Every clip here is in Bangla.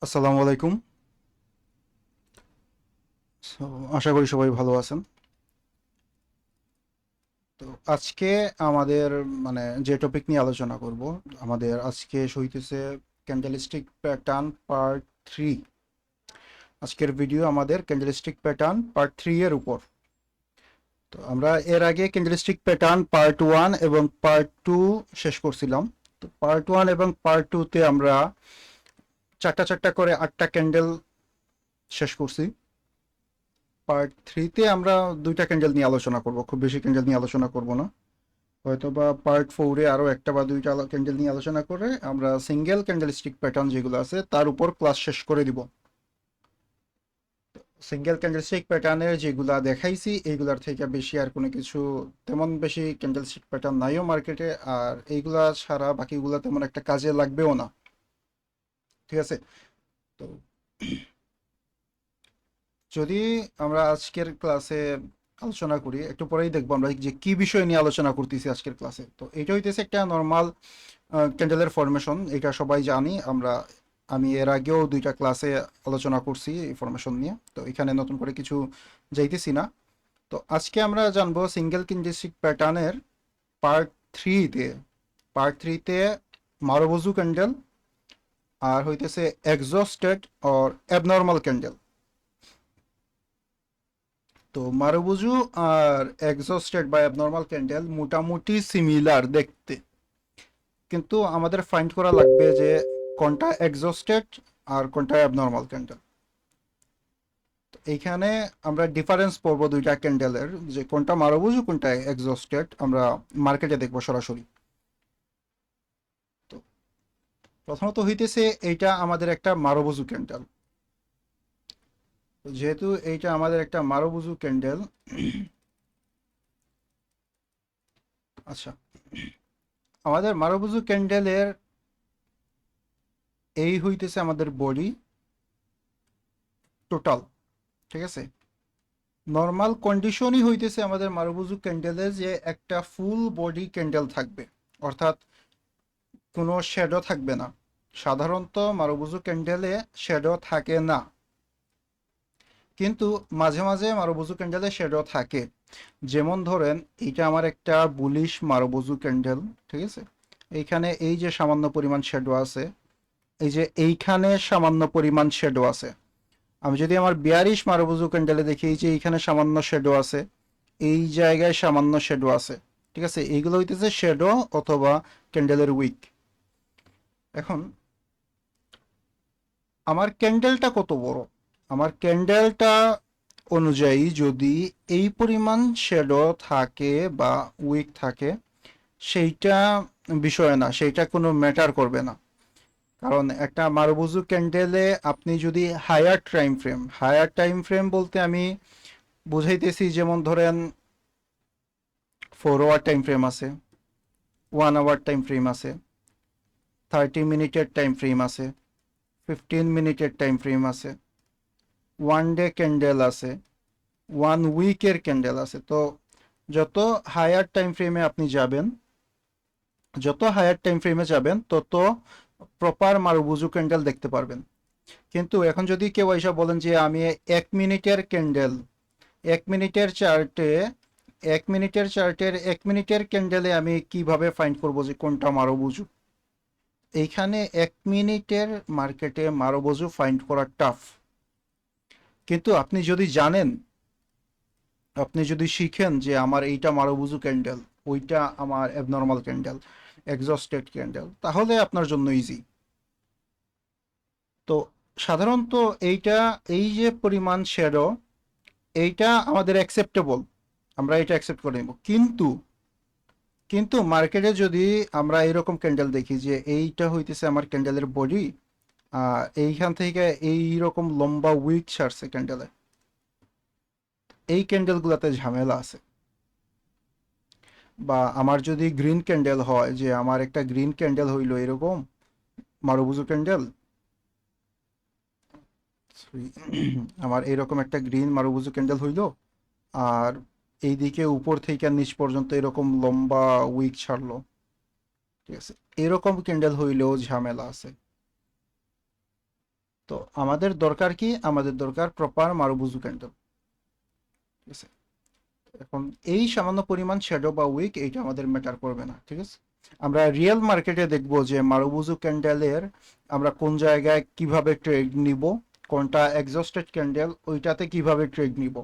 আসসালামু আলাইকুম। So, আশা করি সবাই ভালো আছেন। তো আজকে আমাদের মানে যে টপিক নিয়ে আলোচনা করব, আমাদের আজকে হইতেছে ক্যান্ডেলস্টিক প্যাটার্ন পার্ট 3। আজকের ভিডিও আমাদের ক্যান্ডেলস্টিক প্যাটার্ন পার্ট 3 এর উপর। তো আমরা এর আগে ক্যান্ডেলস্টিক প্যাটার্ন পার্ট 1 এবং পার্ট 2 শেষ করছিলাম। তো পার্ট 1 এবং পার্ট 2 তে আমরা চারটা চারটা করে 8টা ক্যান্ডেল শেষ করছি। পার্ট 3 তে আমরা দুইটা ক্যান্ডেল নিয়ে আলোচনা করব, খুব বেশি ক্যান্ডেল নিয়ে আলোচনা করব না। হয়তোবা পার্ট 4-এ আরো একটা বা দুইটা ক্যান্ডেল নিয়ে আলোচনা করে আমরা সিঙ্গেল ক্যান্ডেলস্টিক প্যাটার্ন যেগুলো আছে তার উপর ক্লাস শেষ করে দিব। সিঙ্গেল ক্যান্ডেলস্টিক প্যাটার্নের যেগুলা দেখাইছি এইগুলার থেকে বেশি আর কোনো কিছু তেমন বেশি ক্যান্ডেলস্টিক প্যাটার্ন নাইও মার্কেটে, আর এইগুলা ছাড়া বাকিগুলা তেমন একটা কাজে লাগবেও না। ঠিক আছে? তো যদি আমরা আজকের ক্লাসে আলোচনা করি, একটু পরেই দেখবো আমরা যে কি বিষয় নিয়ে আলোচনা করতেছি আজকের ক্লাসে। তো এটা হইতেছে একটা নর্মাল ক্যান্ডেলের ফরমেশন, এটা সবাই জানি আমরা। আমি এর আগেও দুইটা ক্লাসে আলোচনা করছি এই ফরমেশন নিয়ে, তো এখানে নতুন করে কিছু যাইতেছি না। তো আজকে আমরা জানবো সিঙ্গেল ক্যান্ডেলস্টিক প্যাটার্নের পার্ট থ্রিতে। পার্ট থ্রিতে মারুবোজু ক্যান্ডেল আর হইতেছে এক্সস্টেড অর অ্যাবনর্মাল ক্যান্ডেল। তো মারুবোজু আর এক্সস্টেড বা অ্যাবনর্মাল ক্যান্ডেল মোটামুটি সিমিলার দেখতে, কিন্তু আমাদের ফাইন্ড করা লাগবে যে কোনটা এক্সস্টেড আর কোনটা অ্যাবনর্মাল ক্যান্ডেল। এইখানে আমরা ডিফারেন্স পড়বো দুইটা ক্যান্ডেলের, যে কোনটা মারুবোজু কোনটা এক্সস্টেড আমরা মার্কেটে দেখবো সরাসরি। তো প্রথমত হইতেছে এইটা আমাদের একটা মারুবোজু ক্যান্ডেল। যেহেতু এইটা আমাদের একটা মারুবোজু ক্যান্ডেল, আচ্ছা, আমাদের মারুবোজু ক্যান্ডেলের এই হইতেছে আমাদের বডি টোটাল। ঠিক আছে? নর্মাল কন্ডিশনই হইতেছে আমাদের মারুবোজু ক্যান্ডেলে যে একটা ফুল বডি ক্যান্ডেল থাকবে, অর্থাৎ কোনো শ্যাডো থাকবে না। সাধারণত মারুবোজু ক্যান্ডেলে শ্যাডো থাকে না, কিন্তু মাঝে মাঝে মারুবোজু ক্যান্ডেলে শ্যাডো থাকে। যেমন ধরেন এইটা আমার একটা বুলিশ মারুবোজু ক্যান্ডেল। ঠিক আছে? এইখানে এই যে সামান্য পরিমাণ শ্যাডো আছে, এই যে এইখানে সামান্য পরিমাণ শ্যাডো আছে। আমি যদি আমার বিয়ারিশ মারুবোজু ক্যান্ডেলে দেখি, এই যে এইখানে সামান্য শ্যাডো আছে, এই জায়গায় সামান্য শ্যাডো আছে। ঠিক আছে? এইগুলো হইতেছে শ্যাডো অথবা ক্যান্ডেলের উইক। এখন আমার ক্যান্ডেলটা কত বড়, আমার ক্যান্ডেলটা অনুযায়ী যদি এই পরিমাণ শ্যাডো থাকে বা উইক থাকে, সেইটা বিষয় না, সেইটা কোনো ম্যাটার করবে না। কারণ একটা মারুবোজু ক্যান্ডেলে আপনি যদি হায়ার টাইম ফ্রেম বলতে আমি বুঝাইতেছি, যেমন ধরেন 4 আওয়ার টাইম ফ্রেম আছে, 1 আওয়ার টাইম ফ্রেম আছে, 30 মিনিটের টাইম ফ্রেম আছে, 15 মিনিটের টাইম ফ্রেম আছে, 1 ডে ক্যান্ডেল আছে, 1 উইকের ক্যান্ডেল আছে। তো যত হায়ার টাইম ফ্রেমে আপনি যাবেন, যত হায়ার টাইম ফ্রেমে যাবেন তত প্রপার মারুবোজু ক্যান্ডেল দেখতে পারবেন। কিন্তু এখন যদি কেউ এসে বলেন যে আমি 1 মিনিটের ক্যান্ডেল, 1 মিনিটের চার্টে, 1 মিনিটের ক্যান্ডেলে আমি কিভাবে ফাইন্ড করবো যে কোনটা মারুবোজু? এইখানে 1 মিনিটের মার্কেটে মারুবোজু ফাইন্ড করা টাফ। কিন্তু আপনি যদি জানেন, আপনি যদি শিখেন যে আমার এইটা মারুবোজু ক্যান্ডেল, ওইটা আমার অ্যাবনর্মাল ক্যান্ডেল, এক্সস্টেড ক্যান্ডেল, তাহলে আপনার জন্য ইজি। তো সাধারণত এইটা, এই যে পরিমাণ শ্যাডো, এইটা আমাদের অ্যাকসেপ্টেবল, আমরা এটা অ্যাকসেপ্ট করে নেব। কিন্তু কিন্তু মার্কেটে যদি আমরা এরকম ক্যান্ডেল দেখি যে এইটা হইতেছে আমার ক্যান্ডেলের বডি, এইখান থেকে এই রকম লম্বা উইক ছাড়ছে ক্যান্ডেলে, এই ক্যান্ডেলগুলোতে ঝামেলা আছে। বা আমার যদি গ্রিন ক্যান্ডেল হয়, যে আমার একটা গ্রিন ক্যান্ডেল হইলো এরকম মারুবোজু ক্যান্ডেল, আমার এরকম একটা গ্রিন মারুবোজু ক্যান্ডেল হইলো, আর এইদিকে উপর থেকে নিচ পর্যন্ত এরকম লম্বা উইক ছাড়লো। ঠিক আছে? এরকম ক্যান্ডেল হইলেও ঝামেলা আছে। তো আমাদের দরকার কি, আমাদের দরকার প্রপার মারুবুজু ক্যান্ডেল। ঠিক আছে, এখন এই সামান্য পরিমাণ শ্যাডো বা উইক এইটা আমাদের ম্যাটার করবে না। ঠিক আছে, আমরা রিয়েল মার্কেটে দেখব যে মারুবুজু ক্যান্ডেলের আমরা কোন জায়গায় কিভাবে ট্রেড নিব, কোনটা এক্সস্টেড ক্যান্ডেল ওইটাতে কিভাবে ট্রেড নিব।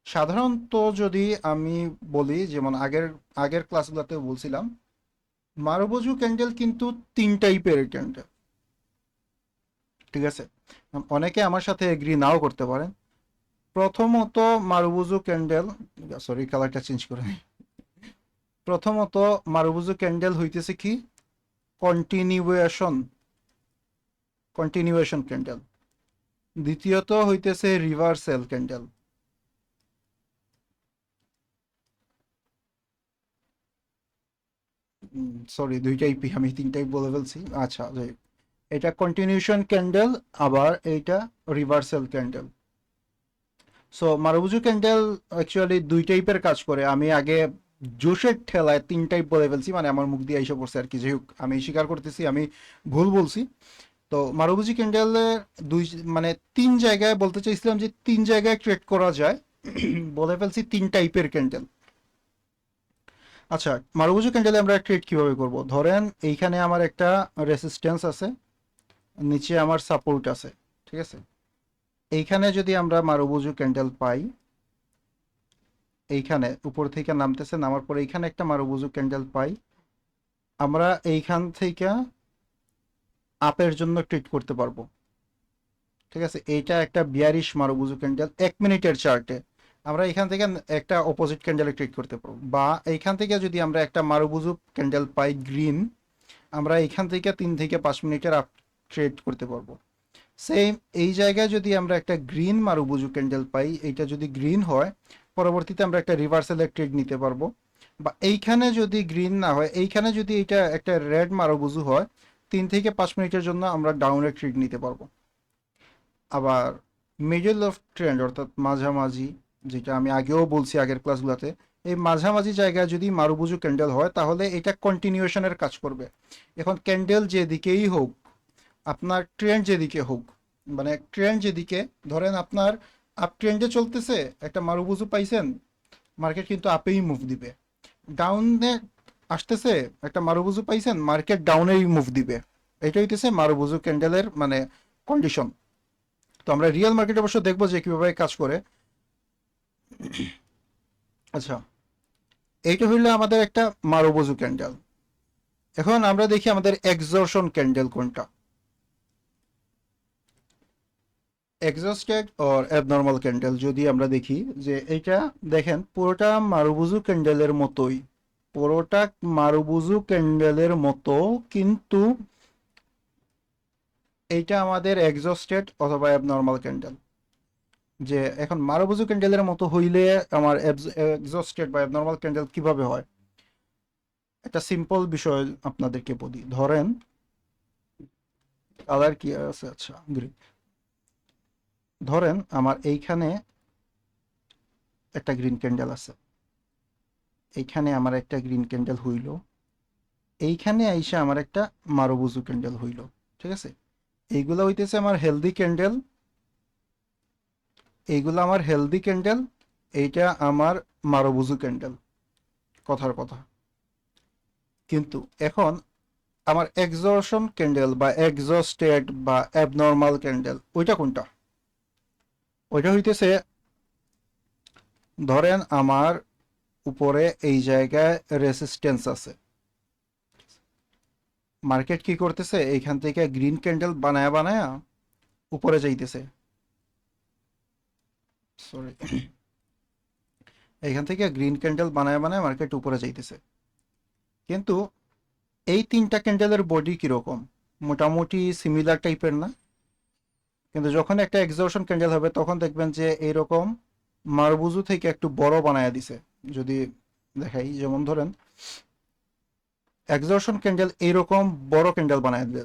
সাধারণত যদি আমি বলি, যেমন আগের আগের ক্লাসগুলোতে বলছিলাম, মারুবুজু ক্যান্ডেল কিন্তু 3 টাইপের ক্যান্ডেল। ঠিক আছে, অনেকে আমার সাথে এগ্রি নাও করতে পারেন। প্রথমত মারুবুজু ক্যান্ডেল, সরি কালারটা চেঞ্জ করে নিই। প্রথমত মারুবুজু ক্যান্ডেল হইতেছে কি, কন্টিনিউয়েশন কন্টিনিউয়েশন ক্যান্ডেল। দ্বিতীয়ত হইতেছে রিভার্সাল ক্যান্ডেল। সরি, 2 টাইপই, আমি 3 টাইপ বলে ফেলছি। আচ্ছা, এটা কন্টিনিউশন ক্যান্ডেল, আবার এইটা reversal candle. So মারুবুজু candle actually 2 টাইপের কাজ করে। আমি আগে জোশের ঠেলায় 3 টাইপ বলে ফেলছি, মানে আমার মুখ দিয়ে এসে পড়ছে আর কি। যাই হোক, আমি স্বীকার করতেছি আমি ভুল বলছি। তো মারুবুজি ক্যান্ডেলের দুই, মানে 3 জায়গায় বলতে চাইছিলাম যে 3 জায়গায় ট্রেড করা যায়। বলে ফেলছি 3 টাইপের ক্যান্ডেল। আচ্ছা, মারুবুজি ক্যান্ডেলে আমরা ট্রেড কিভাবে করব? ধরেন এইখানে আমার একটা রেসিস্ট্যান্স আছে, নিচে আমার সাপোর্ট আছে। ঠিক আছে, এইখানে যদি আমরা মারুবুজু ক্যান্ডেল পাই, এইখানে উপর থেকে নামতেছে, নামার পরে এইখানে একটা মারুবুজু ক্যান্ডেল পাই, আমরা এইখান থেকে আপের জন্য ট্রেড করতে পারবো। ঠিক আছে, এইটা একটা বিয়ারিশ মারুবুজু ক্যান্ডেল 1 মিনিটের চার্টে। আমরা এখান থেকে একটা অপোজিট ক্যান্ডেলে ট্রেড করতে পারবো, বা এইখান থেকে যদি আমরা একটা মারুবুজু ক্যান্ডেল পাই গ্রিন, আমরা এইখান থেকে 3 থেকে 5 মিনিটের আপ ট্রেড করতে পারবো। সেম এই জায়গায় যদি আমরা একটা গ্রিন মারুবুজু ক্যান্ডেল পাই, এইটা যদি গ্রিন হয়, পরবর্তীতে আমরা একটা রিভার্সালের ট্রেড নিতে পারবো। বা এইখানে যদি গ্রিন না হয়, এইখানে যদি এটা একটা রেড মারুবুজু হয়, 3 থেকে 5 মিনিটের জন্য আমরা ডাউনের ট্রেড নিতে পারবো। আবার মিডল অফ ট্রেন্ড, অর্থাৎ মাঝামাঝি, যেটা আমি আগেও বলছি আগের ক্লাসগুলোতে, এই মাঝামাঝি জায়গায় যদি মারুবুজু ক্যান্ডেল হয়, তাহলে এটা কন্টিনিউশনের কাজ করবে। এখন ক্যান্ডেল যেদিকেই হোক, আপনার ট্রেন্ড যেদিকে হোক, মানে ট্রেন্ড যেদিকে, ধরেন আপনার আপ ট্রেন্ডে চলতেছে, একটা মারুবুজু পাইছেন, মার্কেট কিন্তু আপেই মুভ দিবে। ডাউনে আসতেছে, একটা মারুবুজু পাইছেন, মার্কেট ডাউনেই মুভ দিবে। এটা হইতেছে মারুবুজু ক্যান্ডেলের মানে কন্ডিশন। তো আমরা রিয়েল মার্কেটে অবশ্য দেখবো যে কিভাবে কাজ করে। আচ্ছা, এইটা হইলো আমাদের একটা মারুবুজু ক্যান্ডেল। এখন আমরা দেখি আমাদের এক্সজর্শন ক্যান্ডেল কোনটা। এক্সস্টেড অর অ্যাবনর্মাল ক্যান্ডেল যদি আমরা দেখি, যে এইটা দেখেন পুরোটা মারুবুজু ক্যান্ডেলের মতোই, পুরোটা মারুবুজু ক্যান্ডেলের মতো, কিন্তু এইটা আমাদের এক্সস্টেড অথবা অ্যাবনর্মাল ক্যান্ডেল। যে এখন মারুবুজু ক্যান্ডেলের মতো হইলে আমার এক্সস্টেড বা অ্যাবনর্মাল ক্যান্ডেল কিভাবে হয়, একটা সিম্পল বিষয় আপনাদেরকে বলি। ধরেন কালার কি আছে, আচ্ছা গ্রিন। ধরেন আমার এইখানে একটা গ্রিন ক্যান্ডেল আছে, এইখানে আমার একটা গ্রিন ক্যান্ডেল হইল, এইখানে আইসা আমার একটা মারুবুজু ক্যান্ডেল হইল। ঠিক আছে, এইগুলা হইতেছে আমার হেলদি ক্যান্ডেল, এইগুলা আমার হেলদি ক্যান্ডেল, এইটা আমার মারুবুজু ক্যান্ডেল, কথার কথা। কিন্তু এখন আমার এক্সজর্শন ক্যান্ডেল বা এক্সস্টেড বা অ্যাবনর্মাল ক্যান্ডেল ওইটা কোনটা? ওইটা হইতেছে, ধরেন আমার উপরে এই জায়গায় রেসিস্টেন্স আছে, মার্কেট কি করতেছে, এইখান থেকে গ্রিন ক্যান্ডেল বানায়া বানায়া উপরে যাইতেছে। সরি, এইখান থেকে গ্রিন ক্যান্ডেল বানায় বানায় মার্কেট উপরে যাইতেছে। কিন্তু এই 3টা ক্যান্ডেলের বডি কিরকম, মোটামুটি সিমিলার টাইপের না? কিন্তু যখন একটা এক্সজর্শন ক্যান্ডেল হবে, তখন দেখবেন যে এইরকম মারবুজু থেকে একটু বড় বানায় দিছে। যদি দেখাই, যেমন ধরেন এক্সজর্শন ক্যান্ডেল এইরকম বড় ক্যান্ডেল বানায় দিলে,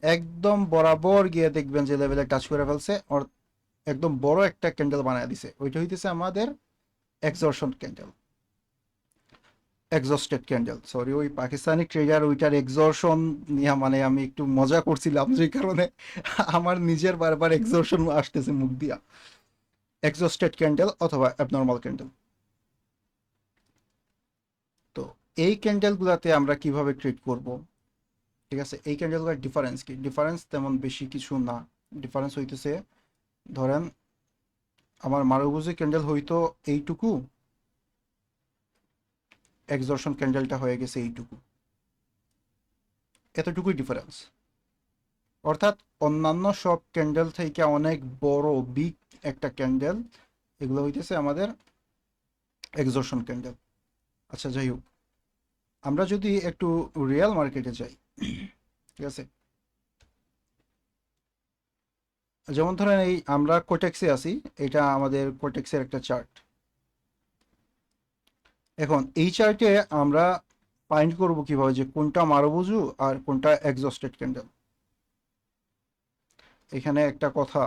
একদম বরাবর গিয়ে দেখবেন যে লেভেলে টাচ করে ফেলছে, একদম বড় একটা ক্যান্ডেল বানায় দিছে, ওইটা হইতেছে আমাদের এক্সজর্শন ক্যান্ডেল। এক্সস্টেড ক্যান্ডেল, সরি, ওই পাকিস্তানি ট্রেডার ওইটার এক্সর্শন নিয়ে মানে আমি একটু মজা করছিলাম, যে কারণে আমার নিজের বারবার এক্সর্শন আসতেছে মুখ দিয়া। এক্সস্টেড ক্যান্ডেল অথবা অ্যাবনর্মাল ক্যান্ডেল। তো এই ক্যান্ডেলগুলোতে আমরা কিভাবে ট্রেড করব? ঠিক আছে, এই ক্যান্ডেলগুলোর ডিফারেন্স কি? ডিফারেন্স তেমন বেশি কিছু না। ডিফারেন্স হইতেছে, ধরেন আমার মারুবুজি ক্যান্ডেল হইতো এইটুকু, এক্সর্শন ক্যান্ডেলটা হয়ে গেছে এইটুকু, এতটুকুই ডিফারেন্স। অর্থাৎ অন্যান্য সব ক্যান্ডেল থেকে অনেক বড় বিগ একটা ক্যান্ডেল, এগুলো হইতেছে আমাদের এক্সর্শন ক্যান্ডেল। আচ্ছা, যাই হোক, আমরা যদি একটু রিয়েল মার্কেটে যাই, ঠিক আছে, যেমন ধরেন এই আমরা কোটেক্সে আছি, এটা আমাদের কোটেক্সের একটা চার্ট। এখন এই চার্টে আমরা ফাইন্ড করব কিভাবে যে কোনটা মারুবুজু আর কোনটা এক্সস্টেড ক্যান্ডেল। এখানে একটা কথা,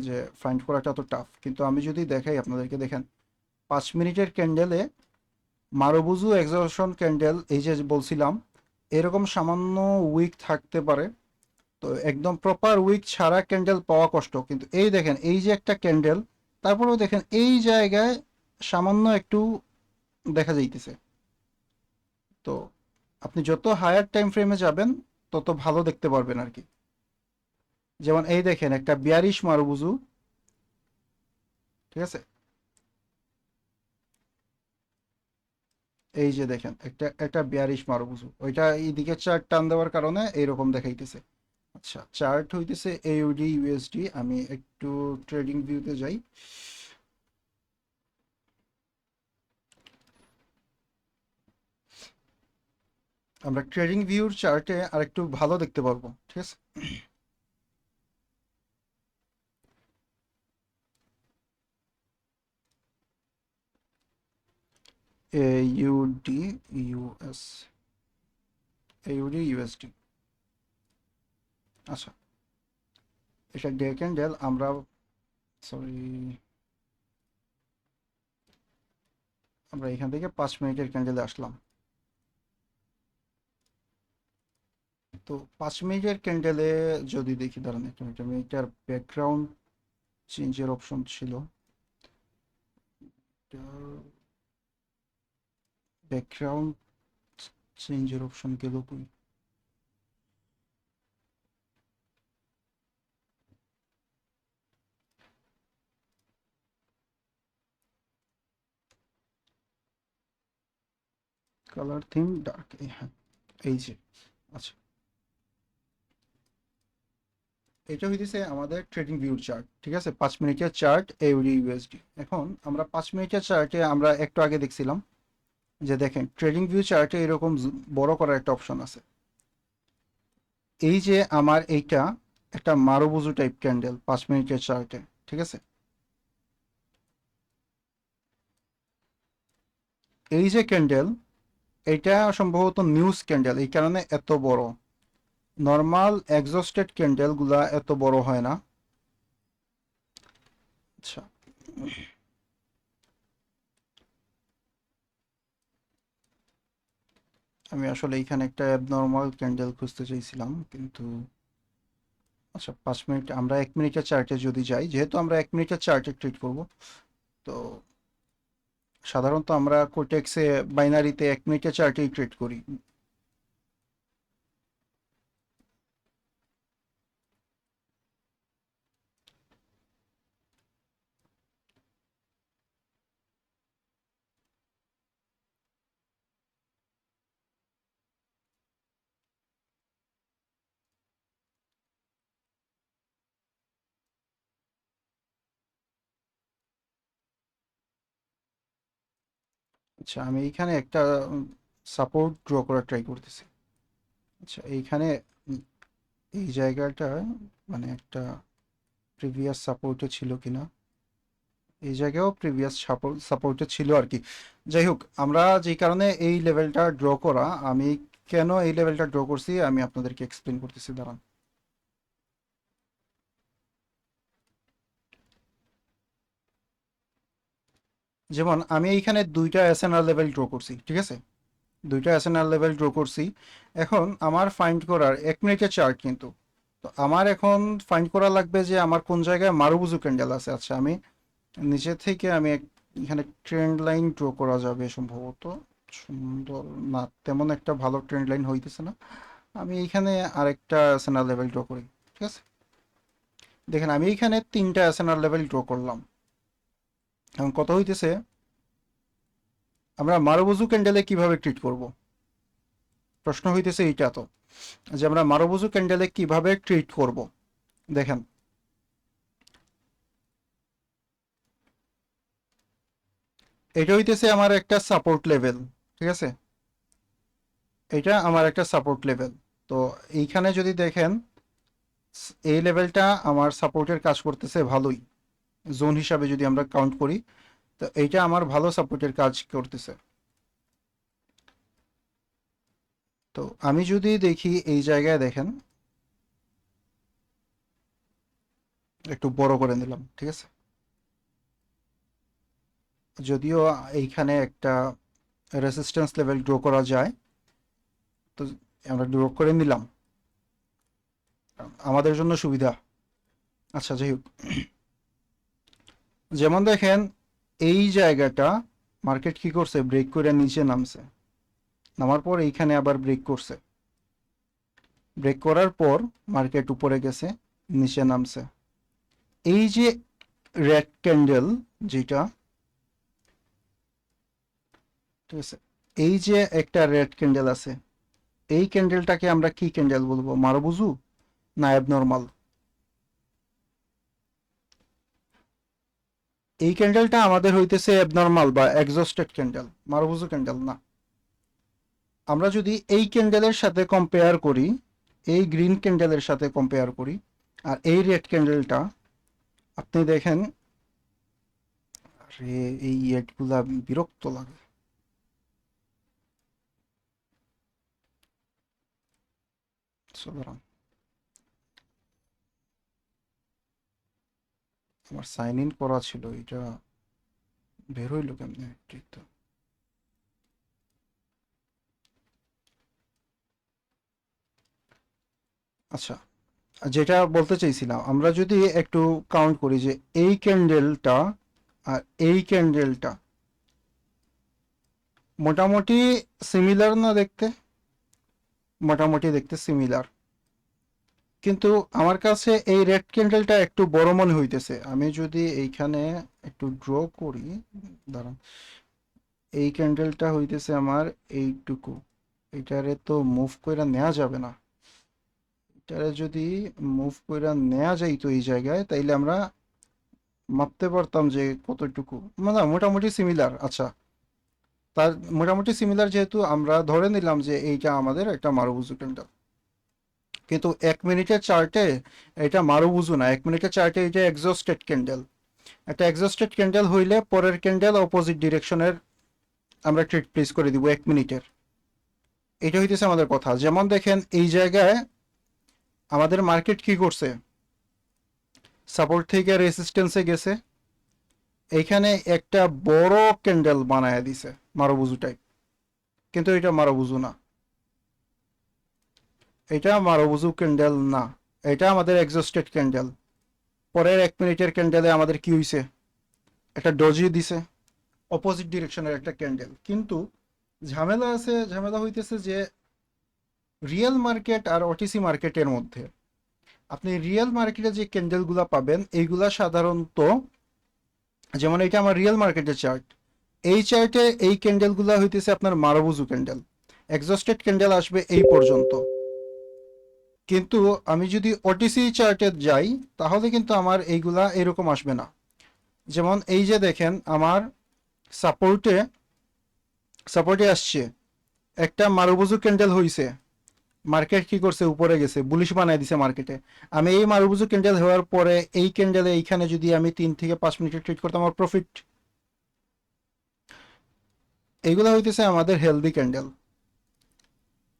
যে ফাইন্ড করাটা তো টাফ, কিন্তু আমি যদি দেখাই আপনাদেরকে, দেখেন 5 মিনিটের ক্যান্ডেলে মারুবুজু এক্সস্টন ক্যান্ডেল, এই যে বলছিলাম, এরকম সামান্য উইক থাকতে পারে। তো একদম প্রপার উইক ছাড়া ক্যান্ডেল পাওয়া কষ্ট, কিন্তু এই দেখেন এই যে একটা ক্যান্ডেল, তারপরেও দেখেন এই জায়গায় সামান্য একটু দেখা যাইতেছে। তো আপনি যত হায়ার টাইম ফ্রেমে যাবেন তত ভালো দেখতে পারবেন আর কি। যেমন এই দেখেন একটা বিয়ারিশ মারুবুজু, ঠিক আছে, এই যে দেখেন একটা একটা বিয়ারিশ মারুবুজু, ওইটা এইদিকে চার্ট টান দেওয়ার কারণে এইরকম দেখাইতেছে। আচ্ছা, চার্ট হইতেছে এইউডি ইউএসডি। আমি একটু ট্রেডিং ভিউতে যাই। আমরা ট্রেডিং ভিউর চার্টে আরেকটু ভালো দেখতে পারবো, ঠিক আছে। AUD US, AUD USD. আচ্ছা, এটা ডে ক্যান্ডেল। আমরা, সরি, আমরা এখান থেকে 5 মিনিটের ক্যান্ডেলে আসলাম। তো 5 মিনিটের ক্যান্ডেলে যদি দেখি, দাঁড়ান একটা মিনিট, আমি এটার ব্যাকগ্রাউন্ড চেঞ্জের অপশন ছিল, ব্যাকগ্রাউন্ড চেঞ্জের অপশন গেল কই? কালার থিম ডার্ক, হ্যাঁ, এই যে। আচ্ছা, এটা হইতেছে আমাদের ট্রেডিং ভিউর চার্ট, ঠিক আছে, 5 মিনিটের চার্ট এউডি ইউএসডি। এখন আমরা 5 মিনিটের চার্টে আমরা একটু আগে দেখছিলাম যে দেখেন ট্রেডিং ভিউ চার্টে এরকম বড় করার একটা অপশন আছে। এই যে আমার এইটা একটা মারুবুজু টাইপ ক্যান্ডেল 5 মিনিটের চার্টে, ঠিক আছে। এই যে ক্যান্ডেল, এটা সম্ভবত নিউজ ক্যান্ডেল, এই কারণে এত বড়। নর্মাল এক্সস্টেড ক্যান্ডেল গুলা এত বড় হয় না। আচ্ছা, আমি আসলে এইখানে একটা অ্যাবনর্মাল ক্যান্ডেল খুঁজতে চাইছিলাম, কিন্তু আচ্ছা, 5 মিনিট, আমরা 1 মিনিটের চার্টে যদি যাই, যেহেতু আমরা 1 মিনিটের চার্টে ট্রিট করব, তো সাধারণত আমরা কোটেক্সে বাইনারিতে 1 মিনিটের চার্টেই ট্রেড করি। আচ্ছা, আমি এইখানে একটা সাপোর্ট ড্র করার ট্রাই করতেছি। আচ্ছা, এইখানে উম, এই জায়গাটা মানে একটা প্রিভিয়াস সাপোর্টে ছিল কিনা, এই জায়গায়ও প্রিভিয়াস সাপোর্টে ছিল আর কি। যাই হোক, আমরা যেই কারণে এই লেভেলটা ড্র করা, আমি কেন এই লেভেলটা ড্র করছি আমি আপনাদেরকে এক্সপ্লেন করতেছি, দাঁড়ান। যেমন আমি এইখানে দুইটা এসএনআর লেভেল ড্র করছি, ঠিক আছে। দুইটা এসএনআর লেভেল ড্র করছি। এখন আমার ফাইন্ড করার 1 মিনিটের চার্ট কিন্তু, তো আমার এখন ফাইন্ড করা লাগবে যে আমার কোন জায়গায় মারুবুজু ক্যান্ডেল আছে। আচ্ছা, আমি নিচে থেকে এখানে ট্রেন্ড লাইন ড্র করা যাবে সম্ভবত। সুন্দর না, তেমন একটা ভালো ট্রেন্ড লাইন হইতেছে না। আমি এইখানে আরেকটা এসএনআর লেভেল ড্র করি, ঠিক আছে? দেখেন আমি এইখানে 3টা এসএনআর লেভেল ড্র করলাম। এখন কত হইতেছে, আমরা মারুবুজু ক্যান্ডেলে কিভাবে ট্রিট করব, প্রশ্ন হইতেছে এইটা। তো যে আমরা মারুবুজু ক্যান্ডেলে কিভাবে ট্রিট করব, দেখেন এটা হইতেছে আমার একটা সাপোর্ট লেভেল, ঠিক আছে? এটা আমার একটা সাপোর্ট লেভেল। তো এইখানে যদি দেখেন এই লেভেলটা আমার সাপোর্টের কাজ করতেছে ভালোই, জোন হিসাবে যদি আমরা কাউন্ট করি, তো এইটা আমার ভালো সাপোর্টের কাজ করতেছে। তো আমি যদি দেখি এই জায়গায় দেখেন, একটু বড় করে নিলাম, ঠিক আছে? যদিও এইখানে একটা রেসিস্ট্যান্স লেভেল ড্র করা যায়, তো আমরা ড্র করে নিলাম আমাদের জন্য সুবিধা। আচ্ছা, যাই হোক, যেমন দেখেন এই জায়গাটা মার্কেট কি করছে, ব্রেক করে নিচে নামছে, নামার পর এইখানে আবার ব্রেক করছে, ব্রেক করার পর মার্কেট উপরে গেছে, নিচে নামছে। এই যে রেড ক্যান্ডেল যেটা, ঠিক আছে, এই যে একটা রেড ক্যান্ডেল আছে, এই ক্যান্ডেলটাকে আমরা কি ক্যান্ডেল বলবো, মারুবুজু না অ্যাবনর্মাল? এই ক্যান্ডেলটা আমাদের হইতেছে অ্যাবনর্মাল বা এক্সস্টেড ক্যান্ডেল, মারুবুজু ক্যান্ডেল না। আমরা যদি এই ক্যান্ডেলের সাথে কম্পেয়ার করি, এই গ্রিন ক্যান্ডেলের সাথে কম্পেয়ার করি, আর এই রেড ক্যান্ডেলটা, আপনি দেখেন, আরে এই এডগুলা বিরক্ত লাগে। সুতরাং আমার সাইন ইন করা ছিল, এটা বের হইলো কেমনে, ঠিক তো। আচ্ছা, যেটা বলতে চাইছিলাম, আমরা যদি একটু কাউন্ট করি যে এই ক্যান্ডেলটা আর এই ক্যান্ডেলটা মোটামুটি সিমিলার না দেখতে, মোটামুটি দেখতে সিমিলার, কিন্তু আমার কাছে এই রেড ক্যান্ডেলটা একটু বড় মনে হইতেছে। আমি যদি এইখানে একটু ড্র করি, দাঁড়ান, এই ক্যান্ডেলটা হইতেছে আমার এইটুকু, এটারে তো মুভ কইরা নেওয়া যাবে না। এটারে যদি মুভ কইরা নেওয়া যাইতো এই জায়গায়, তাইলে আমরা মাপতে পারতাম যে কতটুকু, মানে মোটামুটি সিমিলার। আচ্ছা, তার মোটামুটি সিমিলার যেহেতু, আমরা ধরে নিলাম যে এইটা আমাদের একটা মারুবুজু ক্যান্ডেল। কিন্তু 1 মিনিটের চার্টে এটা মারুবুজু না, 1 মিনিটের চার্টে এটা এক্সস্টেড ক্যান্ডেল। একটা এক্সস্টেড ক্যান্ডেল হইলে পরের ক্যান্ডেল অপোজিট ডিরেকশনের আমরা ট্রেড প্লেস করে দিব 1 মিনিটের। এটা হইতেছে আমাদের কথা। যেমন দেখেন এই জায়গায় আমাদের মার্কেট কি করছে, সাপোর্ট থেকে রেসিস্টেন্সে গেছে, এইখানে একটা বড় ক্যান্ডেল বানায় দিছে মারুবুজু টাইপ, কিন্তু এটা মারুবুজু না, এটা মারুবুজু ক্যান্ডেল না, এটা আমাদের এক্সস্টেড ক্যান্ডেল। পরের 1 মিনিটের ক্যান্ডেলে আমাদের কি হইছে, একটা ডজি দিছে, অপোজিট ডিরেকশনের একটা ক্যান্ডেল। কিন্তু ঝামেলা আছে, ঝামেলা হইতেছে যে রিয়েল মার্কেট আর ওটিসি মার্কেটের মধ্যে, আপনি রিয়েল মার্কেটে যে ক্যান্ডেলগুলো পাবেন এইগুলা সাধারণত, যেমন এটা আমার রিয়েল মার্কেটের চার্ট, এই চার্টে এই ক্যান্ডেলগুলো হইতেছে আপনার মারুবুজু ক্যান্ডেল, এক্সস্টেড ক্যান্ডেল আসবে এই পর্যন্ত। কিন্তু আমি যদি ওটিসি চার্টে যাই, তাহলে কিন্তু আমার এইগুলা এরকম আসবে না। যেমন এই যে দেখেন আমার সাপোর্টে সাপোর্টে আসছে একটা মারুবুজু ক্যান্ডেল হইছে, মার্কেট কি করছে, উপরে গেছে, বুলিশ বানাই দিছে মার্কেটে। আমি এই মারুবুজু ক্যান্ডেল হওয়ার পরে এই ক্যান্ডেলে এইখানে যদি আমি 3 থেকে 5 মিনিটের ট্রেড করতাম, আমার প্রফিট। এইগুলো হইতেছে আমাদের হেলদি ক্যান্ডেল।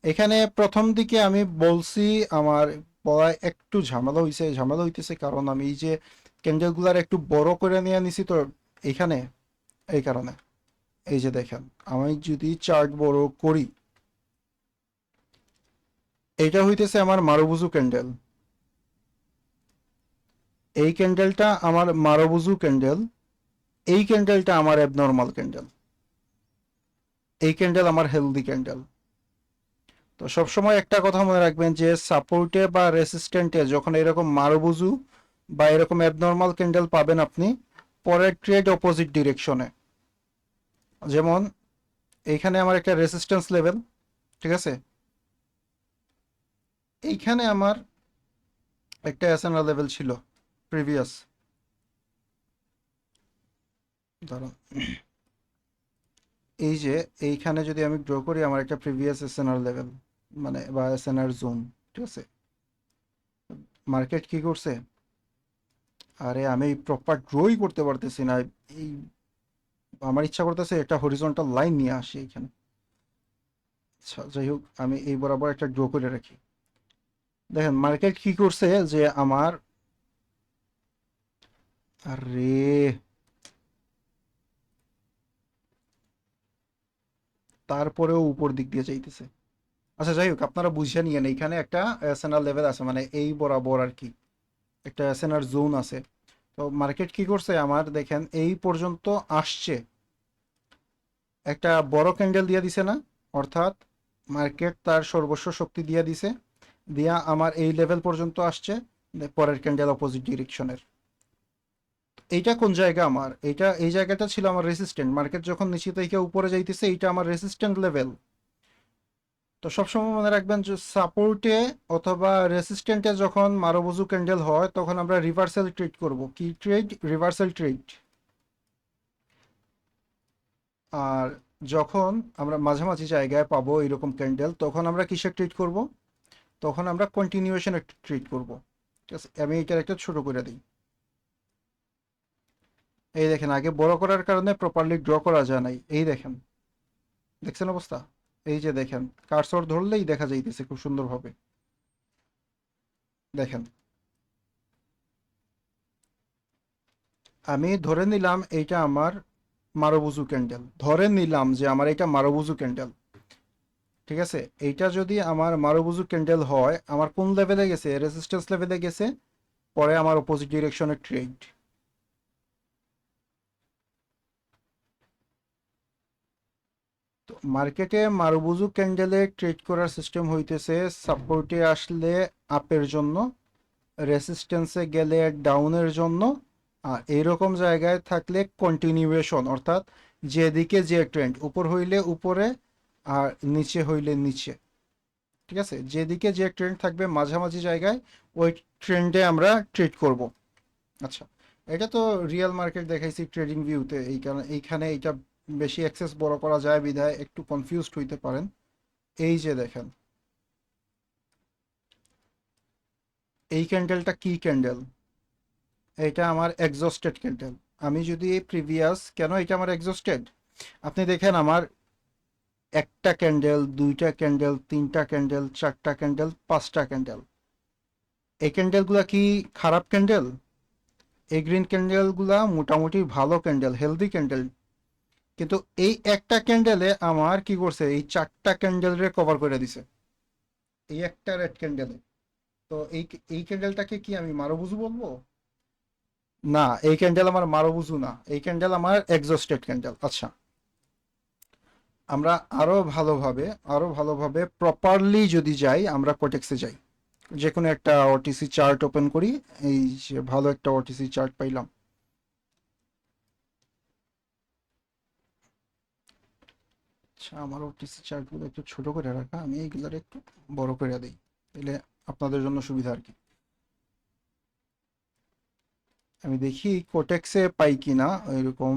এখানে প্রথম দিকে আমি বলছি আমার বলা একটু ঝামেলা হইছে, ঝামেলা হইতেছে কারণ আমি এই যে ক্যান্ডেলগুলার একটু বড় করে নিয়ে নিছি তো এখানে, এই কারণে। এই যে দেখেন আমি যদি চার্ট বড় করি, এইটা হইতেছে আমার মারুবুজু ক্যান্ডেল। এই ক্যান্ডেলটা আমার মারুবুজু ক্যান্ডেল। এই ক্যান্ডেলটা আমার অ্যাবনর্মাল ক্যান্ডেল। এই ক্যান্ডেল আমার হেলদি ক্যান্ডেল। তো সবসময় একটা কথা মনে রাখবেন যে সাপোর্টে বা রেসিস্ট্যান্টে যখন এরকম মারুবুজু বা এরকম অ্যাবনর্মাল ক্যান্ডেল পাবেন আপনি, পরের ট্রেড অপোজিট ডিরেকশনে। যেমন এইখানে আমার একটা রেসিস্ট্যান্স লেভেল, ঠিক আছে, এইখানে আমার একটা এসএনআর লেভেল ছিল প্রিভিয়াস, ধরুন এই যে এইখানে যদি আমি ড্র করি আমার একটা প্রিভিয়াস এসএনআর লেভেল মানে বা এসএনআর জোন, ঠিক আছে। মার্কেট কি করছে, আরে আমি প্রপার ড্রই করতে পারতেছি না, এই আমার ইচ্ছা করতেছে একটা হরিজন্টাল লাইন নিয়ে আসি এখানে। আচ্ছা যাই হোক, আমি এই বরাবর একটা ড্র করে রাখি। দেখেন মার্কেট কি করছে যে আমার, আরে তারপরেও উপর দিক দিয়ে যাইতেছে। আচ্ছা যাই হোক, আপনারা বুঝে নিয়েন এইখানে একটা এসএনআর লেভেল আছে, মানে এই বরাবর আর কি একটা এসএনআর জোন আছে। তো মার্কেট কি করছে আমার, দেখেন এই পর্যন্ত আসছে, একটা বড় ক্যান্ডেল দিয়ে দিছে না, অর্থাৎ মার্কেট তার সর্বস্ব শক্তি দিয়ে দিছে, দিয়া আমার এই লেভেল পর্যন্ত আসছে, পরের ক্যান্ডেল অপোজিট ডিরেকশনের। এইটা কোন জায়গা আমার, এইটা এই জায়গাটা ছিল আমার রেসিস্ট্যান্ট, মার্কেট যখন নিচে থেকে উপরে যাইতেছে এইটা আমার রেসিস্ট্যান্ট লেভেল। তো সবসময় মনে রাখবেন যে সাপোর্টে অথবা রেসিস্ট্যান্টে যখন মারুবুজু ক্যান্ডেল হয় তখন আমরা রিভার্সাল ট্রেড করব। কি ট্রেড? Reversal trade. আর যখন আমরা মাঝামাঝি জায়গায় পাবো এরকম ক্যান্ডেল তখন আমরা কিসের ট্রেড করব? তখন আমরা কন্টিনিউয়েশনের ট্রেড করব। ঠিক আছে, আমি এটার একটা ছোট করে দিই। এই দেখেন আগে বড় করার কারণে প্রপারলি ড্র করা যায় নাই, এই দেখেন, দেখছেন অবস্থা? এই যে দেখেন, কার্সর ধরলেই দেখা যাইতেছে খুব সুন্দরভাবে, দেখেন। আমি ধরে নিলাম এইটা আমার মারুবুজু ক্যান্ডেল, ধরে নিলাম যে আমার এটা মারুবুজু ক্যান্ডেল, ঠিক আছে। এইটা যদি আমার মারুবুজু ক্যান্ডেল হয়, আমার কোন লেভেলে গেছে? রেজিস্ট্যান্স লেভেলে গেছে, পরে আমার অপোজিট ডিরেকশনে ট্রেড। তো মার্কেটে মারুবুজু ক্যান্ডেলে ট্রেড করার সিস্টেম হইতেছে সাপোর্টে আসলে আপের জন্য, রেসিস্ট্যান্সে গেলে ডাউনের জন্য, আর এইরকম জায়গায় থাকলে কন্টিনিউয়েশন, অর্থাৎ যেদিকে যে ট্রেন্ড, উপর হইলে উপরে আর নিচে হইলে নিচে, ঠিক আছে, যেদিকে যে ট্রেন্ড থাকবে মাঝামাঝি জায়গায় ওই ট্রেন্ডে আমরা ট্রেড করব। আচ্ছা, এটা তো রিয়েল মার্কেট দেখাইছি ট্রেডিং ভিউতে, এই কারণে এইখানে এটা বেশি অ্যাক্সেস বড় করা যায় বিধায় একটু কনফিউজড হইতে পারেন। এই যে দেখেন, এই ক্যান্ডেলটা কি ক্যান্ডেল? এটা আমার এক্সস্টেড ক্যান্ডেল। আমি যদি প্রিভিয়াস, কেন এটা আমার এক্সস্টেড, আপনি দেখেন আমার একটা ক্যান্ডেল, দুইটা ক্যান্ডেল, তিনটা ক্যান্ডেল, চারটা ক্যান্ডেল, পাঁচটা ক্যান্ডেল, এই ক্যান্ডেলগুলা কি খারাপ ক্যান্ডেল? এই গ্রিন ক্যান্ডেলগুলা মোটামুটি ভালো ক্যান্ডেল, হেলদি ক্যান্ডেল। কিন্তু এই একটা ক্যান্ডেলে আমার কি করছে, এই চারটা ক্যান্ডেলরে কভার করে দিছে এই একটা রেড ক্যান্ডেলে। তো এই ক্যান্ডেলটাকে কি আমি মারুবুজু বলবো? না, এই ক্যান্ডেল আমার মারুবুজু না, এই ক্যান্ডেল আমার এক্সস্টেড ক্যান্ডেল। আচ্ছা, আমরা আরো ভালোভাবে প্রপারলি যদি যাই, আমরা কোটেক্সে যাই, যে কোনো একটা ওটিসি চার্ট ওপেন করি। এই যে ভালো একটা ওটিসি চার্ট পাইলাম। আচ্ছা, আমার ওটিসি চার্টগুলো একটু ছোট করে রাখা, আমি এইগুলোর একটু বড় করে দিই, তাহলে আপনাদের জন্য সুবিধা আর কি। আমি দেখি কোটেক্সে পাই কিনা এরকম।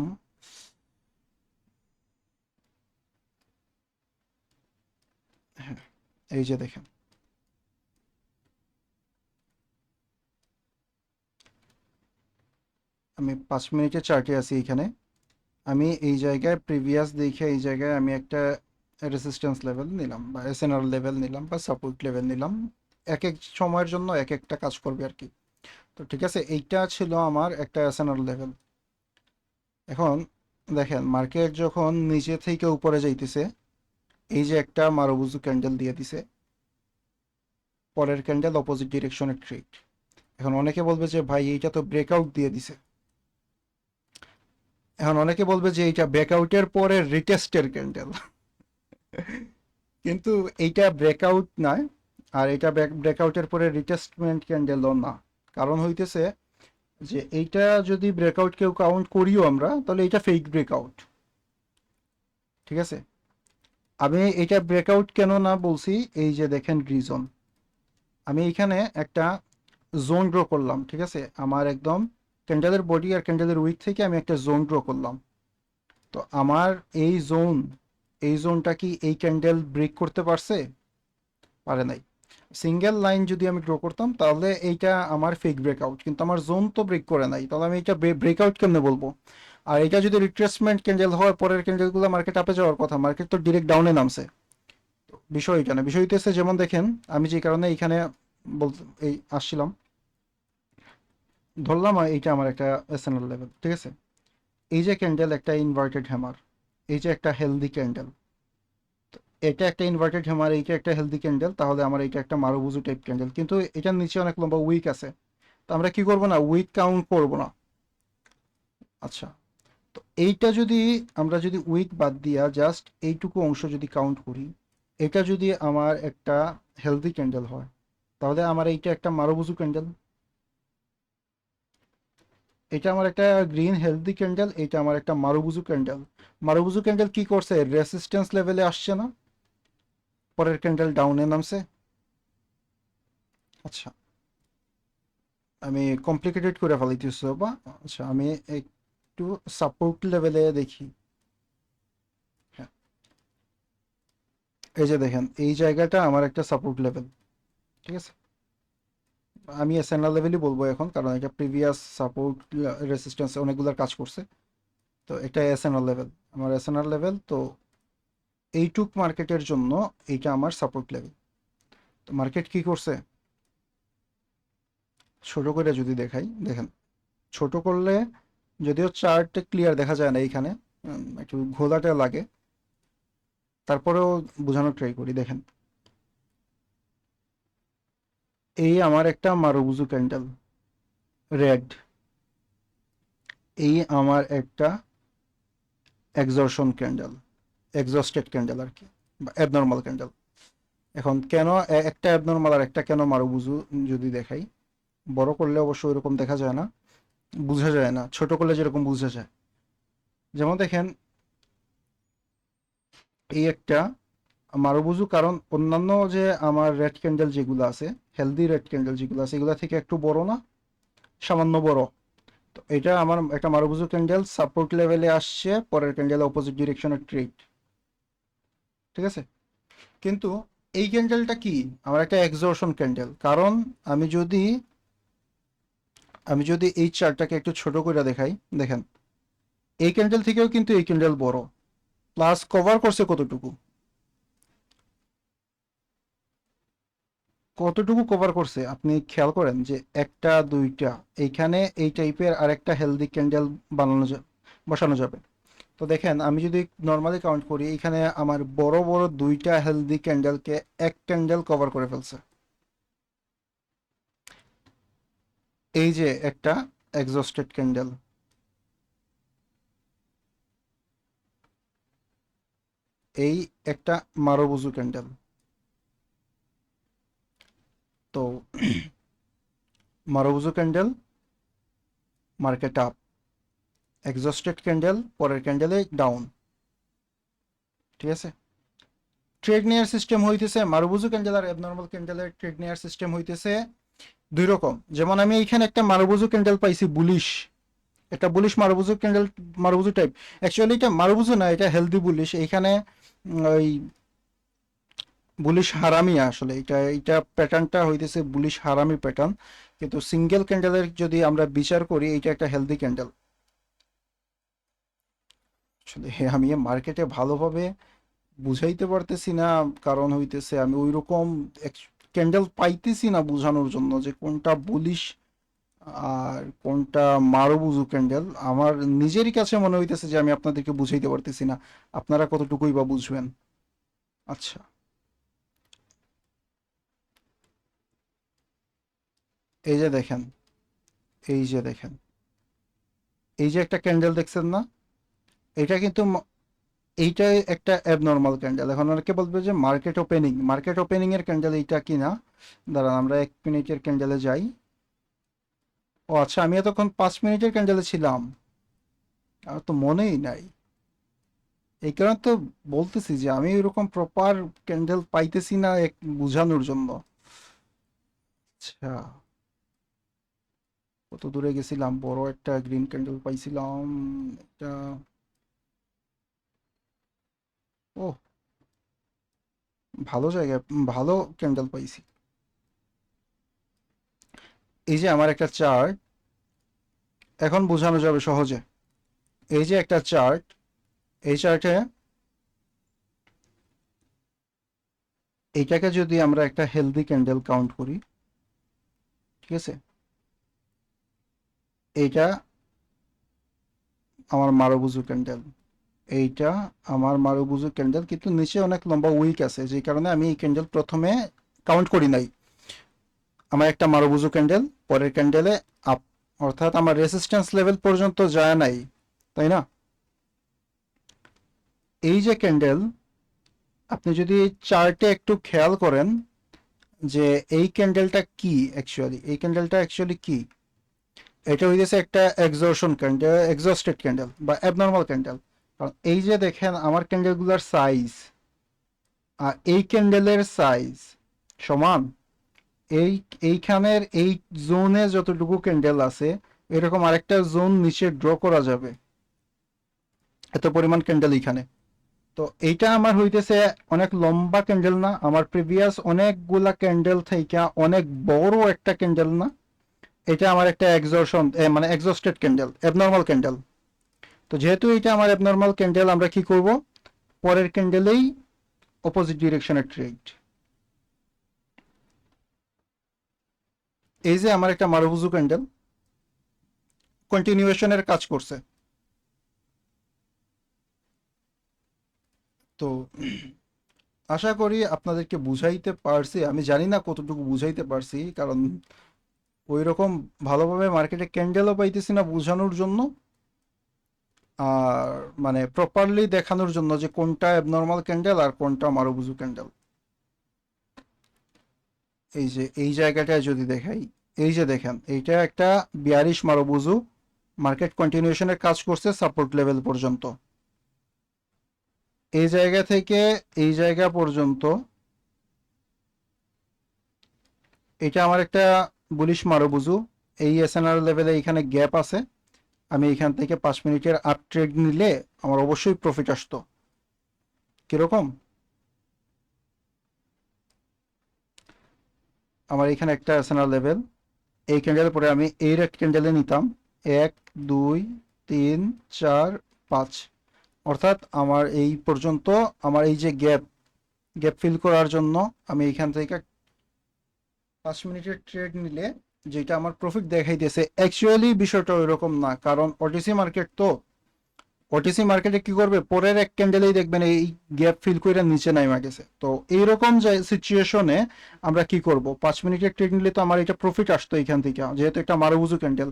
হ্যাঁ, এই যে দেখেন, আমি 5 মিনিটের চার্টে আছি এখানে। আমি এই জায়গায় প্রিভিয়াস দেখে এই জায়গায় আমি একটা রেসিস্ট্যান্স লেভেল নিলাম বা এসএনআর লেভেল নিলাম বা সাপোর্ট লেভেল নিলাম, এক এক সময়ের জন্য এক একটা কাজ করবে আর কি। তো ঠিক আছে, এইটা ছিল আমার একটা এসএনআর লেভেল। এখন দেখেন মার্কেট যখন নিচে থেকে উপরে যাইতেছে, এই যে একটা মারুবুজু ক্যান্ডেল দিয়ে দিছে, পরের ক্যান্ডেল অপোজিট ডিরেকশনে ট্রেড। এখন অনেকে বলবে যে ভাই এইটা তো ব্রেকআউট দিয়ে দিছে, এখন অনেকে বলবে যে এইটা ব্রেকআউটের পরে রিটেস্টের ক্যান্ডেল, কিন্তু এইটা ব্রেকআউট নয়, আর এটা ব্রেকআউটের পরে রিটেস্টমেন্ট ক্যান্ডেলও না। কারণ হইতেছে যে এইটা যদি ব্রেকআউট কেউ কাউন্ট করিও আমরা, তাহলে এটা ফেক ব্রেকআউট। ঠিক আছে, আমি এটা ব্রেকআউট কেন না বলছি, এই যে দেখেন রিজন। আমি এখানে একটা জোন ড্র করলাম, ঠিক আছে, আমার একদম ক্যান্ডেলের বডি আর ক্যান্ডেলের উইক থেকে আমি একটা জোন ড্র করলাম। তো আমার এই জোনটা কি এই ক্যান্ডেল ব্রেক করতে পারছে? পারে নাই। সিঙ্গেল লাইন যদি আমি ড্র করতাম তাহলে এইটা আমার ফেক ব্রেকআউট, কিন্তু আমার জোন তো ব্রেক করে নাই, তাহলে আমি এটা ব্রেকআউট কেমনে বলবো? আর এটা যদি রিট্রেসমেন্ট ক্যান্ডেল হওয়ার পরের ক্যান্ডেলগুলো মার্কেট আপে যাওয়ার কথা, মার্কেট তো ডিরেক্ট ডাউনে নামছে। বিষয় এটা না, বিষয় হইতেছে যেমন দেখেন আমি যে কারণে এইখানে বলতে এই আসছিলাম, ধরলাম এইটা আমার একটা এসএনএল লেভেল, ঠিক আছে। এই যে ক্যান্ডেল একটা ইনভার্টেড হ্যামার, এই যে একটা হেলদি ক্যান্ডেল, এটা একটা ইনভার্টেড হ্যামার, এইটা একটা হেলদি ক্যান্ডেল, তাহলে আমার এটা একটা মারুবুজু টাইপ ক্যান্ডেল, কিন্তু এটার নিচে অনেক লম্বা উইক আছে। তো আমরা কি করবো না, উইক কাউন্ট করবো না। আচ্ছা, তো এইটা যদি আমরা যদি উইক বাদ দিয়া জাস্ট এইটুকু অংশ যদি কাউন্ট করি, এটা যদি আমার একটা হেলদি ক্যান্ডেল হয়, তাহলে আমার এইটা একটা মারুবুজু ক্যান্ডেল। এটা আমার একটা গ্রিন হেলদি ক্যান্ডেল, এটা আমার একটা মারুবুজু ক্যান্ডেল। মারুবুজু ক্যান্ডেল কি করছে, রেসিস্ট্যান্স লেভেলে আসছে না, পরের ক্যান্ডেল ডাউনে নামছে। আচ্ছা, আমি কমপ্লিকেটেড করে ফেলাইতেছি বা, আচ্ছা আমি একটু সাপোর্ট লেভেলে দেখি। হ্যাঁ, এই যে দেখেন এই জায়গাটা আমার একটা সাপোর্ট লেভেল, ঠিক আছে। আমি এসএনআর লেভেলই বলবো এখন, কারণ এটা প্রিভিয়াস সাপোর্ট রেসিস্ট্যান্স অনেকগুলোর কাজ করছে। তো এটা এসএনআর লেভেল, আমার এসএনআর লেভেল। তো এইটুক মার্কেটের জন্য এইটা আমার সাপোর্ট লেভেল। তো মার্কেট কি করছে, ছোট করে যদি দেখাই, দেখেন ছোট করলে যদিও চার্টে ক্লিয়ার দেখা যায় না এইখানে, একটু ঘোলাটে লাগে, তারপরেও বোঝানোর ট্রাই করি। দেখেন এই আমার একটা মারুবুজু ক্যান্ডেল রেড, এই আমার একটা এক্সর্শন ক্যান্ডেল, এক্সস্টেড ক্যান্ডেল আর কি, বা অ্যাবনর্মাল ক্যান্ডেল। এখন কেন একটা অ্যাবনর্মাল আর একটা কেন মারুবুজু যদি দেখাই, বড় করলে অবশ্য ওইরকম দেখা যায় না, বোঝা যায় না, ছোট করলে যেরকম বোঝা যায়। যেমন দেখেন এই একটা মারুবুজু, কারণ অন্যান্য যে আমার রেড ক্যান্ডেল যেগুলো আছে, হেলদি রেড ক্যান্ডেল যেগুলো আছে, এগুলো থেকে একটু বড় না, সামান্য বড়। তো এটা আমার একটা মারুবুজু ক্যান্ডেল সাপোর্ট লেভেলে আসছে, পরের ক্যান্ডেল অপোজিট ডিরেকশনের ট্রেড, ঠিক আছে। কিন্তু এই ক্যান্ডেলটা কি, আমার একটা এক্সর্শন ক্যান্ডেল, কারণ আমি যদি আমি যদি এই চার্টটাকে একটু ছোট করে দেখাই, দেখেন এই ক্যান্ডেল থেকেও কিন্তু এই ক্যান্ডেল বড়, প্লাস কভার করছে কতটুকু, কতটুকু কভার করছে আপনি খেয়াল করেন, যে একটা দুইটা, এইখানে এই টাইপের আরেকটা হেলদি ক্যান্ডেল বানানো যাবে, বসানো যাবে। তো দেখেন আমি যদি নর্মালি কাউন্ট করি, এখানে আমার বড় বড় দুইটা হেলদি ক্যান্ডেলকে এক ক্যান্ডেল কভার করে ফেলছে। এই যে একটা এক্সস্টেড ক্যান্ডেল, এই একটা মারুবুজু ক্যান্ডেল। তো মারুবুজু candle market up, exhausted candle পরের ক্যান্ডেলে ডাউন, ঠিক আছে। ট্রেড নেয়ার সিস্টেম হইতেছে মারুবুজু ক্যান্ডেল আর অ্যাবনর্মাল ক্যান্ডেলের ট্রেড নেয়ার সিস্টেম হইতেছে দুই রকম। যেমন আমি এখানে একটা মারুবুজু ক্যান্ডেল পাইছি বুলিশ, একটা বুলিশ মারুবুজু ক্যান্ডেল, মারুবুজু টাইপ। অ্যাকচুয়ালি এটা মারুবুজু না, এটা হেলদি বুলিশ। এইখানে ওই বুলিশ হারামি, আসলে এটা এটা প্যাটার্নটা হইতেছে বুলিশ হারামি প্যাটার্ন, কিন্তু সিঙ্গেল ক্যান্ডেলের যদি আমরা বিচার করি, এটা একটা হেলদি ক্যান্ডেল। আসলে আমি মার্কেটে ভালোভাবে বুঝাইতে পারতেছি না, কারণ হইতেছে আমি ওই রকম ক্যান্ডেল পাইতেছি না বোঝানোর জন্য যে কোনটা বুলিশ আর কোনটা মারুবুজু ক্যান্ডেল। আমার নিজেরই কাছে মনে হইতেছে যে আমি আপনাদেরকে বুঝাইতে পারতেছি না, আপনারা কতটুকুই বা বুঝবেন। আচ্ছা, এই যে দেখেন, এই যে দেখেন, এই যে একটা ক্যান্ডেল দেখছেন না, এটা কিন্তু এইটাই একটা অ্যাবনর্মাল ক্যান্ডেল। এখন অনেকে বলবে যে মার্কেট ওপেনিং এর ক্যান্ডেল এইটা কিনা। দাঁড়ান আমরা 1 মিনিটের ক্যান্ডেলে যাই। ও আচ্ছা, আমি এতক্ষণ 5 মিনিটের ক্যান্ডেলে ছিলাম, আমার তো মনেই নাই। এই কারণে তো বলতেছি যে আমি এরকম প্রপার ক্যান্ডেল পাইতেছি না বোঝানোর জন্য। আচ্ছা, কত দূরে গেছিলাম, বড় একটা গ্রিন ক্যান্ডেল পাইছিলাম। এটা, ও ভালো জায়গায় ভালো ক্যান্ডেল পাইছি। এই যে আমার একটা চার্ট, এখন বোঝানো যাবে সহজে। এই যে একটা চার্ট, এই চার্টে এইটাকে যদি আমরা একটা হেলদি ক্যান্ডেল কাউন্ট করি, ঠিক আছে, এইটা আমার মারুবুজু ক্যান্ডেল, এইটা আমার মারুবুজু ক্যান্ডেল, কিন্তু নিচে অনেক লম্বা উইক আছে, যে কারণে আমি এই ক্যান্ডেল প্রথমে কাউন্ট করি নাই। আমার একটা মারুবুজু ক্যান্ডেল, পরের ক্যান্ডেলে আপ, অর্থাৎ আমার রেসিস্ট্যান্স লেভেল পর্যন্ত যায় নাই, তাই না? এই যে ক্যান্ডেল, আপনি যদি চার্টে একটু খেয়াল করেন যে এই ক্যান্ডেলটা কি অ্যাকচুয়ালি, এই ক্যান্ডেলটা অ্যাকচুয়ালি কি, এটা হইতেছে একটা এক্সজর্শন ক্যান্ডেল, এক্সস্টেড ক্যান্ডেল বা অ্যাবনর্মাল ক্যান্ডেল। কারণ এই যে দেখেন আমার ক্যান্ডেলগুলোর সাইজ আর এই ক্যান্ডেলের সাইজ সমান। এই এইখানের এই জোনে যতটুকু ক্যান্ডেল আছে, এরকম আরেকটা জোন নিচে ড্র করা যাবে, এত পরিমাণ ক্যান্ডেল এইখানে। তো এইটা আমার হইতেছে অনেক লম্বা ক্যান্ডেল না, আমার প্রিভিয়াস অনেকগুলা ক্যান্ডেল থেকে অনেক বড় একটা ক্যান্ডেল না, এটা আমার একটা এক্সজর্শন, মানে এক্সস্টেড ক্যান্ডেল, অ্যাবনর্মাল ক্যান্ডেল। তো যেহেতু এটা আমার অ্যাবনর্মাল ক্যান্ডেল, আমরা কি করব, পরের ক্যান্ডেলেই অপোজিট ডিরেকশনের ট্রেড। এই যে আমার একটা মারুবুজু ক্যান্ডেল কন্টিনিউয়েশনের কাজ করছে। তো আশা করি আপনাদেরকে বুঝাইতে পারছি, আমি জানি না কতটুকু বুঝাইতে পারছি, কারণ ওই রকম ভালোভাবে মার্কেটে ক্যান্ডেলও পাইতেছি না বোঝানোর জন্য, আর মানে প্রপারলি দেখানোর জন্য যে কোনটা অ্যাবনর্মাল ক্যান্ডেল আর কোনটা মারুবুজু ক্যান্ডেল। এই যে এই জায়গাটায় যদি দেখাই, এই যে দেখেন এইটা একটা বিয়ারিশ মারুবুজু, মার্কেট কন্টিনিউশনের কাজ করছে সাপোর্ট লেভেল পর্যন্ত। এই জায়গা থেকে এই জায়গা পর্যন্ত এটা আমার একটা বুলিশ মারুবুজু। এই এসএনআর লেভেলে এখানে গ্যাপ আছে, আমি এখান থেকে 5 মিনিটের আপ ট্রেড নিলে আমার অবশ্যই প্রফিট আসতো। কিরকম, আমার এখানে একটা এসএনআর লেভেল, এই ক্যান্ডেল পরে আমি এই রেড ক্যান্ডেলে নিতাম 1 2 3 4 5, অর্থাৎ আমার এই পর্যন্ত, আমার এই যে গ্যাপ, গ্যাপ ফিল করার জন্য আমি এখান থেকে 5 মিনিটের ট্রেড নিলে যেটা আমার প্রফিট দেখাইতেছে, অ্যাকচুয়ালি বিষয়টা ওইরকম না, কারণ ওটিসি মার্কেট তো, ওটিসি মার্কেটে কি করবে, পরের এক ক্যান্ডেলেই দেখবেন এই গ্যাপ ফিল করে নিচে নাইমা গেছে। তো এইরকম যে সিচুয়েশনে আমরা কি করব, 5 মিনিটের ট্রেড নিলে তো আমার এটা প্রফিট আসতো এখান থেকে, যেহেতু একটা মারুবুজু ক্যান্ডেল,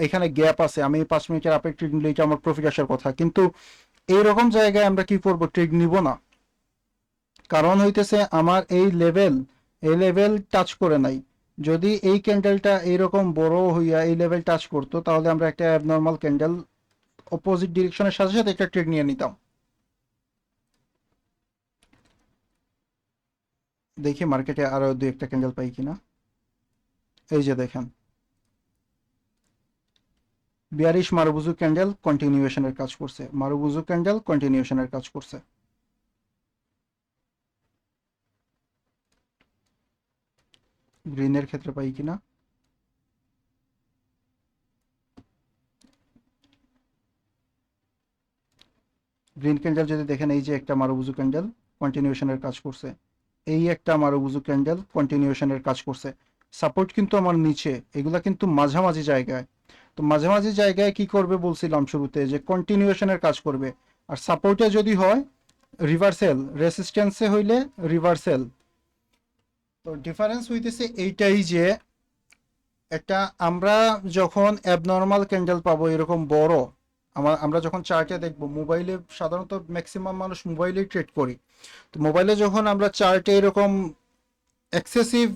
এখানে গ্যাপ আছে, আমি 5 মিনিটের আপের ট্রেড নিলে এটা আমার প্রফিট আসার কথা। কিন্তু এইরকম জায়গায় আমরা কি করব, ট্রেড নিব না, কারণ হইতেছে আমার এই লেভেল টাচ করে নাই। যদি এই ক্যান্ডেলটা এইরকম বড় হইয়া এই লেভেল টাচ করতো, তাহলে আমরা একটা অ্যাবনর্মাল ক্যান্ডেল অপোজিট ডিরেকশনের সাথে সাথে একটা ট্রেড নিয়ে নিতাম। দেখি মার্কেটে আরো দুই একটা ক্যান্ডেল পাই কিনা। এই যে দেখেন, বিয়ারিশ মারুবুজু ক্যান্ডেল কন্টিনিউয়েশনের কাজ করছে, মারুবুজু ক্যান্ডেল কন্টিনিউয়েশনের কাজ করছে। গ্রিনের ক্ষেত্রে পাই কিনা। গ্রিন ক্যান্ডেল যদি দেখেন, এই যে একটা মারুবুজু ক্যান্ডেল কন্টিনিউয়েশনের কাজ করছে, এই একটা মারুবুজু ক্যান্ডেল কন্টিনিউয়েশনের কাজ করছে। সাপোর্ট কিন্তু আমার নিচে, এগুলা কিন্তু মাঝামাঝি জায়গায়। তো মাঝামাঝি জায়গায় কি করবে বলছিলাম শুরুতে, যে কন্টিনিউয়েশনের কাজ করবে। আর সাপোর্টে যদি হয় রিভার্সেল, রেসিস্ট্যান্সে হইলে রিভার্সেল। তো ডিফারেন্স হইতেছে এইটাই যে এটা আমরা যখন অ্যাবনর্মাল ক্যান্ডেল পাবো এরকম বড়, আমরা যখন চার্টে দেখবো, মোবাইলে সাধারণত ম্যাক্সিমাম মানুষ মোবাইলে ট্রেড করি, তো মোবাইলে যখন আমরা চার্টে এরকম এক্সেসিভ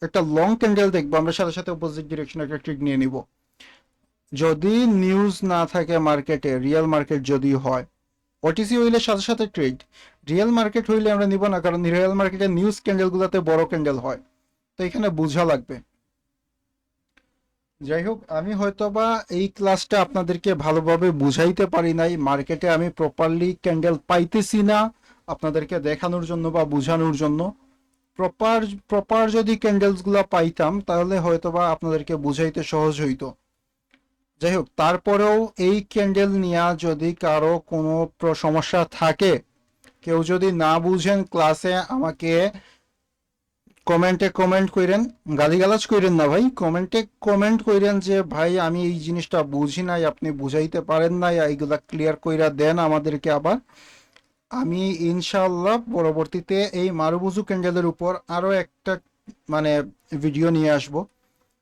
একটা লং ক্যান্ডেল দেখবো, আমরা সাথে সাথে অপোজিট ডিরেকশনে একটা ট্রেড নিয়ে নিব। যদি নিউজ না থাকে মার্কেটে, রিয়েল মার্কেট যদি হয়, ওটিসি হইলে সাথে সাথে ট্রেড, রিয়েল মার্কেট হইলে আমরা নিব না, কারণ রিয়েল মার্কেটে নিউজ ক্যান্ডেলগুলোতে বড় ক্যান্ডেল হয়, তো এখানে বোঝা লাগবে। যাই হোক, আমি হয়তোবা এই ক্লাসটা আপনাদেরকে ভালোভাবে বুঝাইতে পারি নাই, মার্কেটে আমি প্রপারলি ক্যান্ডেল পাইতেছি না আপনাদেরকে দেখানোর জন্য বা বোঝানোর জন্য। প্রপার প্রপার যদি ক্যান্ডেলসগুলো পাইতাম তাহলে হয়তোবা আপনাদেরকে বুঝাইতে সহজ হইতো। যাই হোক, তারপরেও এই ক্যান্ডেল নিয়ে যদি কারো কোনো সমস্যা থাকে, কেউ যদি না বুঝেন ক্লাসে আমাকে কমেন্টে কমেন্ট কইরেন, গালিগালাজ কইরেন না ভাই, কমেন্টে কমেন্ট কইরেন যে ভাই আমি এই জিনিসটা বুঝি নাই, আপনি বুঝাইতে পারেন নাই, এইগুলা ক্লিয়ার কইরা দেন আমাদেরকে। আবার আমি ইনশাআল্লাহ পরবর্তীতে এই মারুবুজু ক্যান্ডেলের উপর আরো একটা মানে ভিডিও নিয়ে আসব।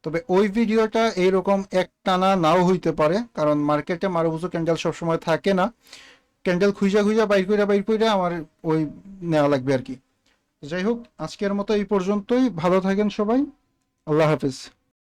তবে ওই ভিডিওটা এইরকম একটানা নাও হইতে পারে, কারণ মার্কেটে মারুবুজু ক্যান্ডেল সবসময় থাকে না, ক্যান্ডেল খুঁজা খুঁজা বাইর কইরা আমার ওই নেওয়া লাগবে আর কি। যাই হোক, আজকের মতো এই পর্যন্তই। ভালো থাকেন সবাই। আল্লাহ হাফেজ।